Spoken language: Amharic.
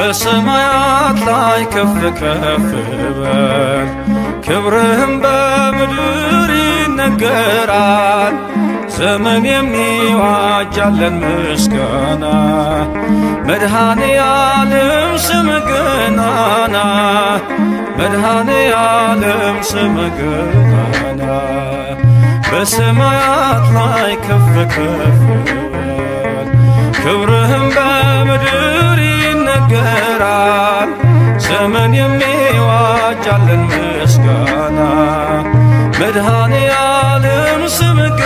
በሰማያት ላይ ከፍ ከፍ በል ክብርህም በምድር ይነገራል። ዘመን የሚዋጃለን ምስጋና መድኃኔ ዓለም ስምህ ገናና መድኃኔ ዓለም ስምህ ገናና በሰማያት ላይ ከፍ ከፍ በል ክብርህም በምድር ይነገራል። ዘመን የሚዋጃለን ምስጋና መድኃኔ ዓለም ስምህ